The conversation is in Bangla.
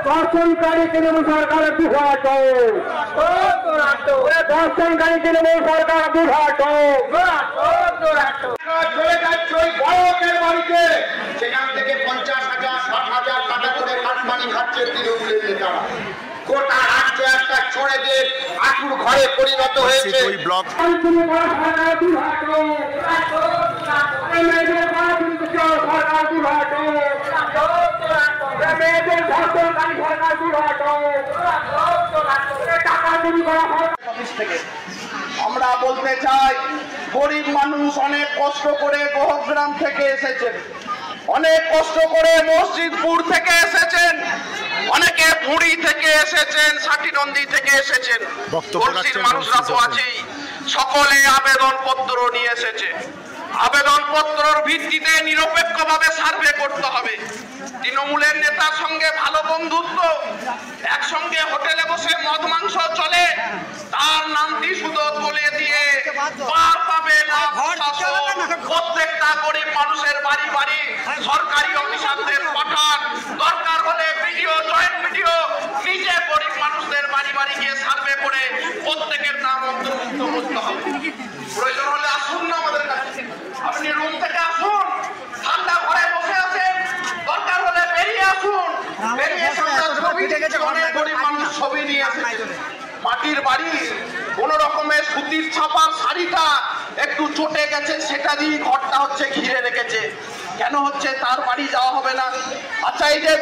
ধর্ষণকারী তৃণমূল সরকারের দুঘাট, ধর্ষণকারী তৃণমূল সরকার দুঘাট। চলে যাচ্ছে ওই বড়কের বাড়িতে, সেখান থেকে 50,000 60,000 টাকা করে কাটমানি খাচ্ছে তৃণমূলের নেতারা। গোটা রাজ্য একটা চোরেদের আঁটুর ঘরে পরিণত হয়েছে। আমরা বলতে চাই, গরিব মানুষ অনেক কষ্ট করে গোহগ্রাম থেকে এসেছেন, অনেক কষ্ট করে মসজিদপুর থেকে এসেছেন, অনেকে পুরী থেকে এসেছেন, সাটিনন্দী থেকে এসেছেন। গরিব মানুষরা তো আছেই, সকলে আবেদন পত্র নিয়ে এসেছে। আবেদন পত্রের ভিত্তিতে নিরপেক্ষভাবে সার্ভে করতে হবে। তৃণমূলের নেতার সঙ্গে ভালো বন্ধুত্ব, একসঙ্গে হোটেলে বসে মদ মাংস চলে, তার নামটি শুধু বলে দিয়ে পার পাবে না প্রশাসন। প্রত্যেকটা গরিব মানুষের বাড়ি বাড়ি সরকারি অফিসারদের পাঠান, দরকার হলে ভিডিও, জয়েন্ট ভিডিও, নিজে গরিব মানুষদের বাড়ি বাড়ি গিয়ে সার্ভে করে প্রত্যেকের নাম অন্তর্ভুক্ত করতে হবে। প্রয়োজন হলে আসুন না আমাদের কাছে, আপনি রুম থেকে আসুন, ঠান্ডা ঘরে বসে আছেন, দরকার হলে বেরিয়ে আসুন, বেরিয়ে অনেক গরিব মানুষ ছবি নিয়ে আসেন। মাটির বাড়ি, কোন রকমের সুতির ছাপার শাড়িটা একটু চটে গেছে, সেটা দিয়ে ঘরটা হচ্ছে ঘিরে রেখেছে। কেন হচ্ছে তার বাড়ি যাওয়া হবে না? আচ্ছা, এই যে